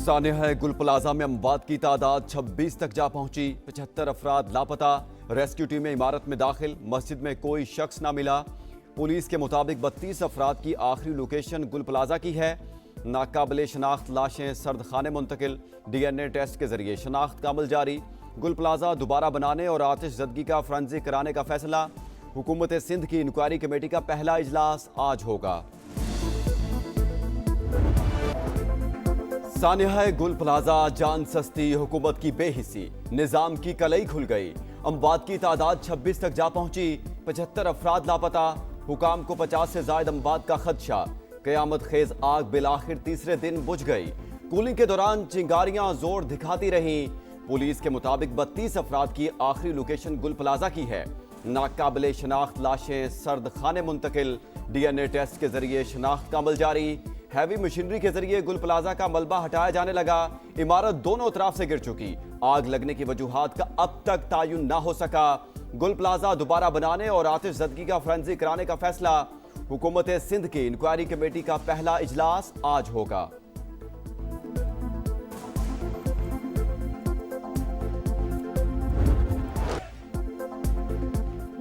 सानेहा गुल प्लाजा में अमवात की तादाद 26 तक जा पहुंची। 75 अफराद लापता। रेस्क्यू टीमें इमारत में दाखिल। मस्जिद में कोई शख्स ना मिला। पुलिस के मुताबिक 32 अफराद की आखिरी लोकेशन गुल प्लाजा की है। नाकाबिले शनाख्त लाशें सर्द खाने मुंतकिल। DNA टेस्ट के जरिए शनाख्त का अमल जारी। गुल प्लाजा दोबारा बनाने और आतिश ज़दगी का फॉरेंसिक कराने का फैसला। हुकूमत सिंध की इंक्वायरी कमेटी का पहला इजलास आज होगा। सानेहा गुल प्लाजा जान सस्ती, हुकूमत की बेहिसी, निजाम की कलई खुल गई। अमवात की तादाद 26 तक जा पहुंची। 75 अफराद लापता। हुकाम को 50 से ज्यादा अमवात का खदशा। कयामत खेज आग बिलाखिर तीसरे दिन बुझ गई। कूलिंग के दौरान चिंगारियां जोर दिखाती रहीं। पुलिस के मुताबिक 32 अफराद की आखिरी लोकेशन गुल प्लाजा की है। नाकाबिले शनाख्त लाशें सर्द खाने मुंतकिल। DNA टेस्ट के जरिए शनाख्त का अमल जारी। हैवी मशीनरी के जरिए गुल प्लाजा का मलबा हटाया जाने लगा। इमारत दोनों तरफ से गिर चुकी। आग लगने की वजूहात का अब तक तायुन ना हो सका। गुल प्लाजा दोबारा बनाने और आतिश ज़दगी का फॉरेंसिक कराने का फैसला। हुकूमत सिंध की इंक्वायरी कमेटी का पहला इजलास आज होगा।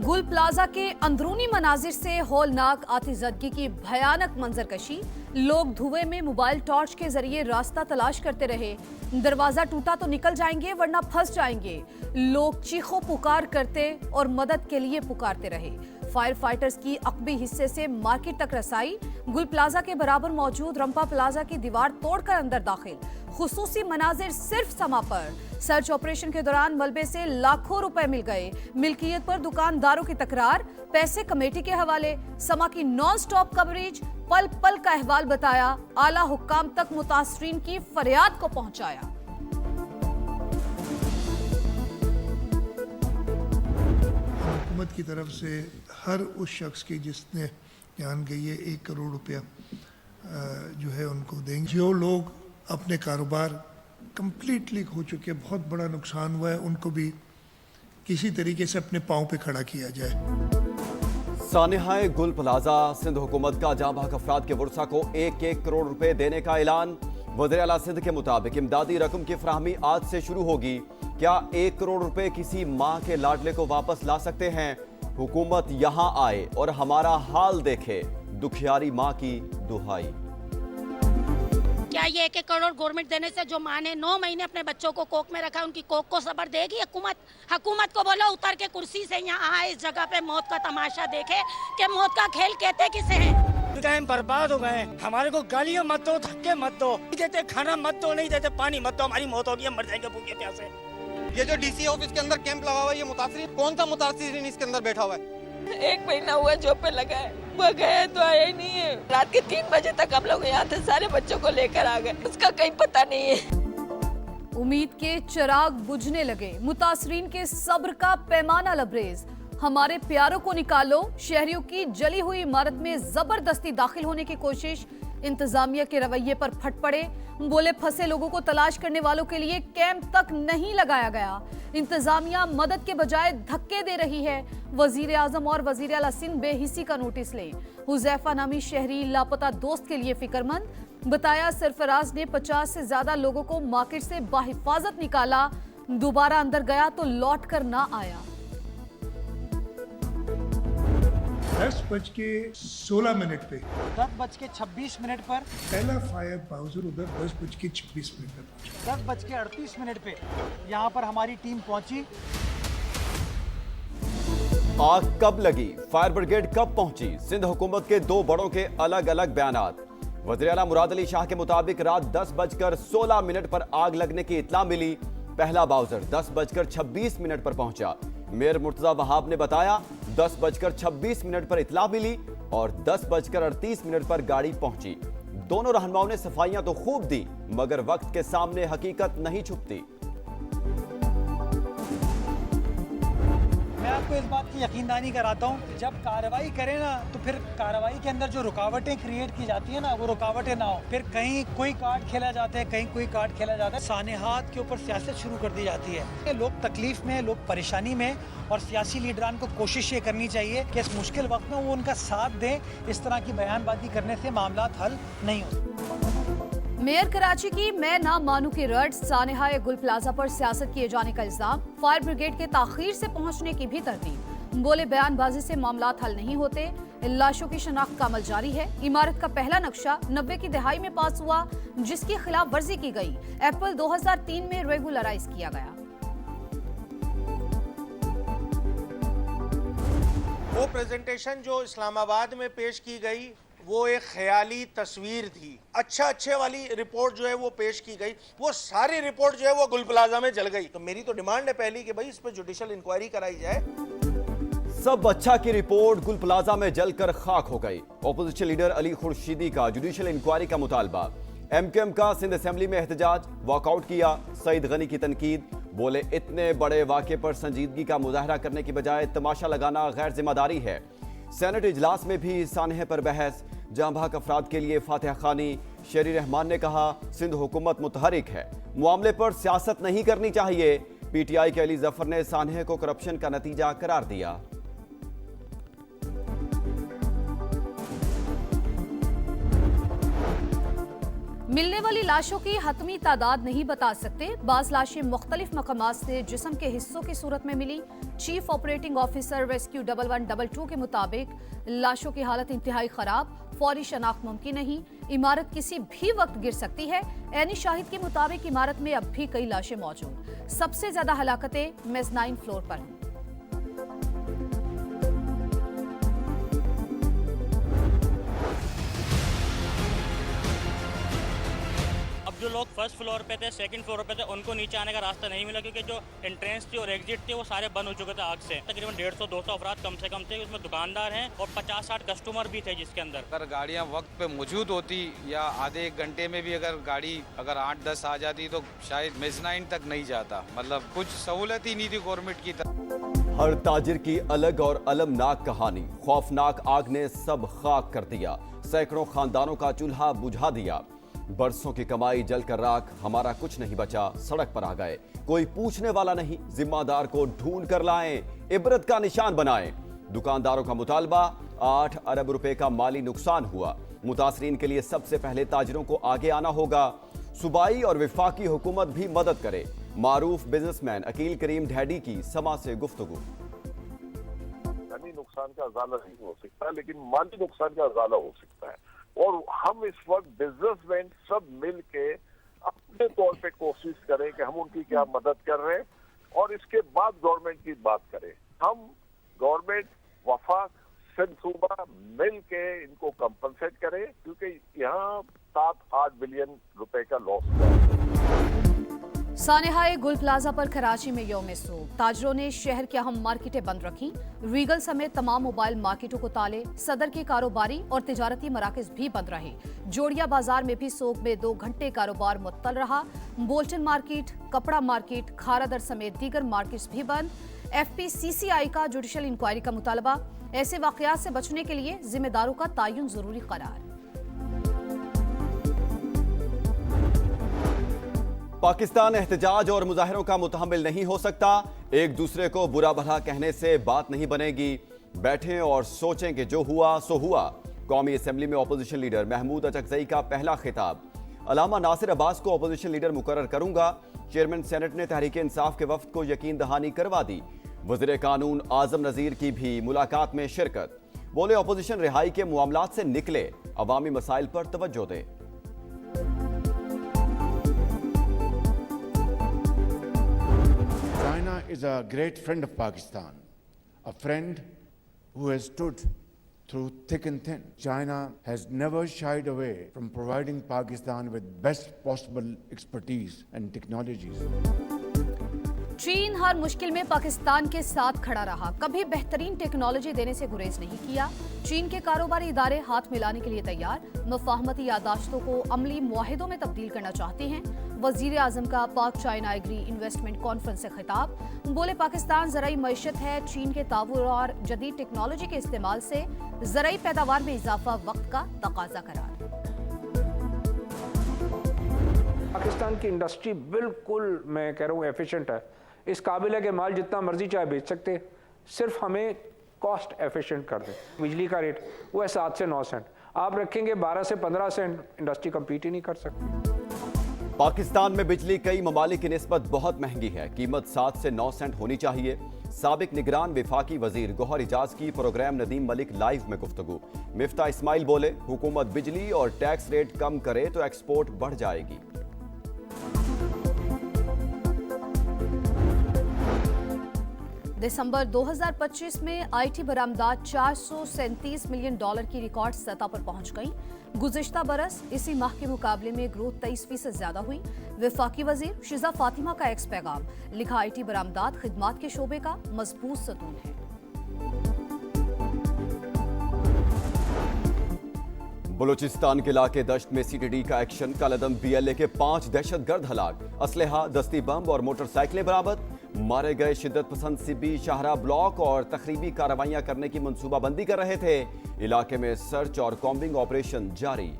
गुल प्लाजा के अंदरूनी मनाजिर से हौलनाक आतिशज़दगी की भयानक मंजरकशी। लोग धुएं में मोबाइल टॉर्च के जरिए रास्ता तलाश करते रहे। दरवाजा टूटा तो निकल जाएंगे वरना फंस जाएंगे। लोग चीखों पुकार करते और मदद के लिए पुकारते रहे। फायर फाइटर्स की अकबी हिस्से से मार्केट तक रसाई। गुल प्लाजा के बराबर मौजूद रंपा प्लाजा की दीवार तोड़कर अंदर दाखिल। खुसूसी मनाजिर सिर्फ समा पर। सर्च ऑपरेशन के दौरान मलबे से लाखों रुपए मिल गए। मिल्कियत पर दुकानदारों की तकरार, पैसे कमेटी के हवाले। समा की नॉन स्टॉप कवरेज, पल पल का अहवाल बताया। आला हुक्काम तक मुतासरीन की फरियाद को पहुंचाया। हुकूमत की तरफ से हर उस शख्स की जिसने जान गई है 1 करोड़ रुपया जो है उनको देंगे। जो लोग अपने कारोबार कंप्लीटली खो चुके, बहुत बड़ा नुकसान हुआ है, उनको भी किसी तरीके से अपने पांव पे खड़ा किया जाए। सानेहा गुल प्लाजा सिंध हुकूमत का जाँ बहक अफराद के वर्सा को 1-1 करोड़ रुपए देने का ऐलान। वज़ीर आला सिंध के मुताबिक इमदादी रकम की फराहमी आज से शुरू होगी। क्या 1 करोड़ रुपए किसी माँ के लाडले को वापस ला सकते हैं? हुकूमत यहाँ आए और हमारा हाल देखे, दुखियारी माँ की दुहाई। क्या ये 1-1 करोड़ गवर्नमेंट देने से जो माँ ने 9 महीने अपने बच्चों को कोख में रखा, उनकी कोख को सबर देगी हुकूमत? हुकूमत को बोलो उतर के कुर्सी से यहाँ आए, इस जगह पे मौत का तमाशा देखे कि मौत का खेल कहते किसे है। टाइम बर्बाद हो गए। हमारे को गालियाँ मत दो, धक्के मत दो, नहीं देते खाना मत दो, नहीं देते पानी मत दो, हमारी मौत होगी, मर जाएंगे भूखे प्यासे। ये जो DC ऑफिस के अंदर कैंप लगा हुआ है, ये मुतासिर कौन सा मुतासिर इसके अंदर बैठा हुआ है? 1 महीना हुआ जॉब पे लगा है, वो गया तो आया ही नहीं है। रात के 3 बजे तक हम लोग यहाँ थे, सारे बच्चों को लेकर आ गए, उसका कहीं पता नहीं है। उम्मीद के चिराग बुझने लगे। मुतासरीन के सब्र का पैमाना लबरेज। हमारे प्यारों को निकालो। शहरियों की जली हुई इमारत में जबरदस्ती दाखिल होने की कोशिश। इंतजामिया के रवैये पर फट पड़े। बोले फंसे लोगों को तलाश करने वालों के लिए कैंप तक नहीं लगाया गया। इंतजामिया मदद के बजाय धक्के दे रही है। वजीर आजम और वजीर आला सिंध बेहिसी का नोटिस लें। हुजैफा नामी शहरी लापता दोस्त के लिए फिक्रमंद। बताया सरफराज ने 50 से ज्यादा लोगों को मार्केट से बाहिफाजत निकाला। दोबारा अंदर गया तो लौट कर ना आया। 10:16 पे 10:26 पर पहला फायर पाउजर उधर 10:26 पे पहुंचा। 10:38 पे यहाँ पर हमारी टीम पहुंची। आग कब लगी? फायर ब्रिगेड कब पहुंची? सिंध हुकूमत के 2 बड़ों के अलग अलग बयानात। वज़ीर आला मुराद अली शाह के मुताबिक रात 10:16 पर आग लगने की इत्ला मिली। पहला बाउजर 10:26 पर पहुंचा। मेयर मुर्तजा वहाब ने बताया 10:26 पर इत्ला मिली और 10:38 पर गाड़ी पहुंची। दोनों रहनुमाओं ने सफाइयां तो खूब दी, मगर वक्त के सामने हकीकत नहीं छुपती। मैं आपको इस बात की यकीनदानी कराता हूँ, जब कार्रवाई करें ना तो फिर कार्रवाई के अंदर जो रुकावटें क्रिएट की जाती है ना, वो रुकावटें ना हो। फिर कहीं कोई कार्ड खेला जाता है, कहीं कोई कार्ड खेला जाता है। सानेहात के ऊपर सियासत शुरू कर दी जाती है। लोग तकलीफ में, लोग परेशानी में, और सियासी लीडरान को कोशिश ये करनी चाहिए कि इस मुश्किल वक्त में वो उनका साथ दें। इस तरह की बयानबाजी करने से मामला हल नहीं होते। मेयर कराची की मैं ना मानू की रड, सानेहा गुल प्लाजा पर सियासत किए जाने का इल्जाम, फायर ब्रिगेड के ताखीर से पहुंचने की भी तरतीब। बोले बयानबाजी से मामलात हल नहीं होते, लाशों की शनाख्त का अमल जारी है। इमारत का पहला नक्शा 90 की दहाई में पास हुआ, जिसकी खिलाफ वर्जी की गई। अप्रैल 2003 में रेगुलराइज किया गया। वो प्रेजेंटेशन जो इस्लामाबाद में पेश की गई वो एक ख्याली तस्वीर थी। अच्छे वाली रिपोर्ट जो है वो पेश की गई, वो सारी रिपोर्ट जो है वो गुल प्लाजा में जल गई। तो मेरी तो डिमांड है पहली कि भाई इस पर जुडिशियल इंक्वायरी कराई जाए। सब अच्छा की रिपोर्ट गुल प्लाजा में जलकर खाक हो गई। ऑपोजिशन लीडर अली खुर्शीदी का जुडिशियल इंक्वायरी का मुतालबा। एमकेएम का सिंध असेंबली में एहतजाज, वॉकआउट किया। सईद गनी की तनकीद, बोले इतने बड़े वाक़े पर संजीदगी का मुजाहरा करने की बजाय तमाशा लगाना गैर जिम्मेदारी है। सेनेट इजलास में भी सानहे पर बहस, जहां भाग अफराद के लिए फातिहा खानी। शेरी रहमान ने कहा सिंध हुकूमत मुतहरिक है, मामले पर सियासत नहीं करनी चाहिए। पीटीआई के अली जफर ने सानहे को करप्शन का नतीजा करार दिया। मिलने वाली लाशों की हतमी तादाद नहीं बता सकते। बाज लाशें मुख्तलिफ मकामात से जिस्म के हिस्सों की सूरत में मिली। चीफ ऑपरेटिंग ऑफिसर रेस्क्यू 1122 के मुताबिक लाशों की हालत इंतहाई खराब, फौरी शनाख्त मुमकिन नहीं। इमारत किसी भी वक्त गिर सकती है। ऐनी शाहिद के मुताबिक इमारत में अब भी कई लाशें मौजूद। सबसे ज्यादा हलाकतें मेज़नाइन फ्लोर पर हैं। जो लोग फर्स्ट फ्लोर पे थे, सेकंड फ्लोर पे थे, उनको नीचे आने का रास्ता नहीं मिला, क्योंकि जो एंट्रेंस थी और एग्जिट थे वो सारे बंद हो चुके थे आग से। तकरीबन 150-200 अफराद कम से कम थे, उसमें दुकानदार हैं और 50-60 कस्टमर भी थे जिसके अंदर। अगर गाड़ियाँ वक्त पे मौजूद होती या आधे एक घंटे में भी अगर गाड़ी 8-10 आ जाती तो शायद मेज़नाइन तक नहीं जाता। मतलब कुछ सहूलत ही नहीं थी गवर्नमेंट की तरफ। हर ताजिर की अलग और अलमनाक कहानी। खौफनाक आग ने सब खाक कर दिया, सैकड़ों खानदानों का चूल्हा बुझा दिया। बरसों की कमाई जलकर राख, हमारा कुछ नहीं बचा, सड़क पर आ गए। कोई पूछने वाला नहीं, जिम्मेदार को ढूंढ कर लाएं, इबरत का निशान बनाएं। दुकानदारों का मुतालबा, 8 अरब रुपए का माली नुकसान हुआ। मुतासरीन के लिए सबसे पहले ताजिरों को आगे आना होगा। सूबाई और विफाकी हुकूमत भी मदद करे। मारूफ बिजनेसमैन अकील करीम ढैडी की समा से गुफ्तगू। जानी नुकसान का अजाला नहीं हो सकता, लेकिन माली नुकसान का अजाला हो सकता है। और हम इस वक्त बिजनेसमैन सब मिल के अपने तौर पे कोशिश करें कि हम उनकी क्या मदद कर रहे हैं, और इसके बाद गवर्नमेंट की बात करें। हम गवर्नमेंट, वफाक, सिंध सूबा मिल के इनको कंपनसेट करें, क्योंकि यहाँ 7-8 बिलियन रुपए का लॉस हुआ। सानेहा गुल प्लाजा पर कराची में यौम सूख। ताजरों ने शहर की अहम मार्केटें बंद रखी। रीगल समेत तमाम मोबाइल मार्केटों को ताले। सदर के कारोबारी और तिजारती मराकज भी बंद रहे। जोड़िया बाजार में भी सोख में 2 घंटे कारोबार मुअत्तल रहा। बोल्टन मार्केट, कपड़ा मार्केट, खारादर समेत दीगर मार्केट्स भी बंद। FPCCI का जुडिशियल इंक्वायरी का मुतालबा। ऐसे वाकयात से बचने के लिए जिम्मेदारों का तयन जरूरी करार। पाकिस्तान एहतजाज और मुजाहरों का मुतहम्मिल नहीं हो सकता। एक दूसरे को बुरा भला कहने से बात नहीं बनेगी। बैठें और सोचें कि जो हुआ सो हुआ। कौमी असेंबली में अपोजिशन लीडर महमूद अचकजई का पहला खिताब। अलामा नासिर अब्बास को अपोजिशन लीडर मुकर्रर करूंगा। चेयरमैन सेनेट ने तहरीक इंसाफ के वफ्द को यकीन दहानी करवा दी। वज़ीर कानून आजम नज़ीर की भी मुलाकात में शिरकत। बोले अपोजिशन रिहाई के मामलात से निकले, अवामी मसाइल पर तवज्जो दे। China is a great friend of Pakistan, a friend who has stood through thick and thin. China has never shied away from providing Pakistan with best possible expertise and technologies. चीन हर मुश्किल में पाकिस्तान के साथ खड़ा रहा, कभी बेहतरीन टेक्नोलॉजी देने से गुरेज नहीं किया। चीन के कारोबारी इदारे हाथ मिलाने के लिए तैयार, मफाहमती यादाश्तों को अमली मुआहिदों में तब्दील करना चाहते हैं। वजीर आजम का पाक चाइना एग्री इन्वेस्टमेंट कॉन्फ्रेंस से खिताब। बोले पाकिस्तान ज़राई मईशत है, चीन के ताउर और जदीद टेक्नोलॉजी के इस्तेमाल से ज़राई पैदावार में इजाफा वक्त का तकाजा करार। पाकिस्तान की इंडस्ट्री बिल्कुल, मैं कह रहा हूँ, एफिशिएंट है। इस काबिल है कि माल जितना मर्जी चाहे बेच सकते, सिर्फ हमें कॉस्ट एफिशिएंट कर दें। बिजली का रेट वो है 7 से 9 सेंट, आप रखेंगे 12 से 15 सेंट, इंडस्ट्री कम्पीट ही नहीं कर सकती। पाकिस्तान में बिजली कई ममालिक की निस्बत बहुत महंगी है। कीमत 7 से 9 सेंट होनी चाहिए। साबिक निगरान विफाकी वजीर गौहर इजाज की प्रोग्राम नदीम मलिक लाइव में गुफ्तगू। मिफ्ता इस्माइल बोले, हुकूमत बिजली और टैक्स रेट कम करे तो एक्सपोर्ट बढ़ जाएगी। दिसंबर 2025 में आईटी बरामदात $437 मिलियन की रिकॉर्ड सतह पर पहुंच गई। गुज़िश्ता बरस इसी माह के मुकाबले में ग्रोथ 23% ज्यादा हुई। वफाकी वजीर शिजा फातिमा का एक्स पैगाम, लिखा आईटी बरामदात खिदमात के शोबे का मजबूत सतून है। बलूचिस्तान के इलाके दश्त में सीटीडी का एक्शन। कलदम बीएलए के 5 दहशतगर्द हलाक। असलहा, दस्ती बम और मोटरसाइकिलें बरामद। मारे गए शिद्दत पसंद सिबी शाहरा ब्लॉक और तखरीबी कार्रवाइयां करने की मंसूबाबंदी कर रहे थे। इलाके में सर्च और कॉम्बिंग ऑपरेशन जारी।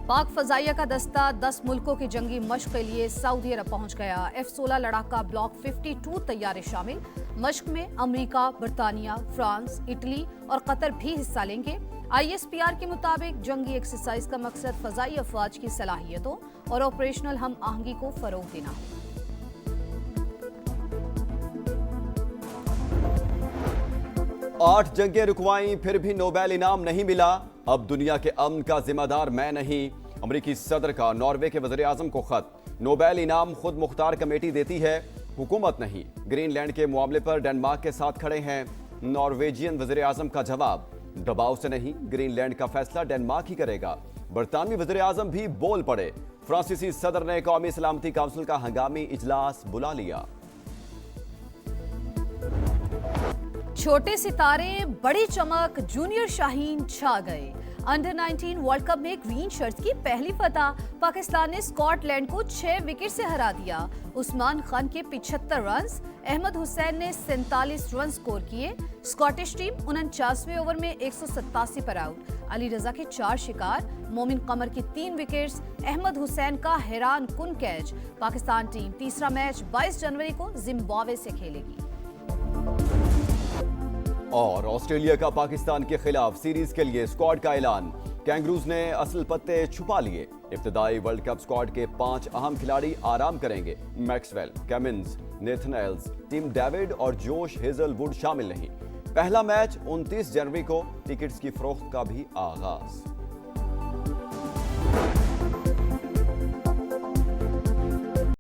पाक फजाइया का दस्ता 10 मुल्कों की जंगी मश्क के लिए सऊदी अरब पहुंच गया। F-16 लड़ाका ब्लॉक 52 तैयारे शामिल। मश्क में अमेरिका, बरतानिया, फ्रांस, इटली और कतर भी हिस्सा लेंगे। ISPR के मुताबिक जंगी एक्सरसाइज का मकसद फजाई अफवाज की सलाहियतों और ऑपरेशनल हम आहंगी को फरोग देना है। आठ जंगें रुकवाई फिर भी नोबेल इनाम नहीं मिला। अब दुनिया के अमन का जिम्मेदार मैं नहीं। अमेरिकी सदर का नॉर्वे के वज़ीर आज़म को खत। नोबेल इनाम खुद मुख्तार कमेटी देती है, हुकूमत नहीं। ग्रीनलैंड के मामले पर डेनमार्क के साथ खड़े हैं नॉर्वेजियन वज़ीर आज़म का जवाब, दबाव से नहीं, ग्रीनलैंड का फैसला डेनमार्क ही करेगा। बरतानवी वज़ीर आज़म भी बोल पड़े। फ्रांसीसी सदर ने कौमी सलामती काउंसिल का हंगामी इजलास बुला लिया। छोटे सितारे, बड़ी चमक, जूनियर शाहीन छा गए। अंडर 19 वर्ल्ड कप में ग्रीन शर्ट्स की पहली फतह। पाकिस्तान ने स्कॉटलैंड को 6 विकेट से हरा दिया। उस्मान खान के 75 रन, अहमद हुसैन ने 47 रन स्कोर किए। स्कॉटिश टीम 49वें ओवर में 187 पर आउट। अली रजा के 4 शिकार, मोमिन कमर की 3 विकेट्स, अहमद हुसैन का हैरान कुन कैच। पाकिस्तान टीम तीसरा मैच 22 जनवरी को जिम्बाब्वे से खेलेगी। और ऑस्ट्रेलिया का पाकिस्तान के खिलाफ सीरीज के लिए स्क्वाड का ऐलान। कैंगरूज ने असल पत्ते छुपा लिए। इब्तिदाई वर्ल्ड कप स्क्वाड के 5 अहम खिलाड़ी आराम करेंगे। Maxwell, Cummins, Nathan Ellis, Tim David और जोश हेजलवुड शामिल नहीं। पहला मैच 29 जनवरी को। टिकट्स की फरोख्त का भी आगाज।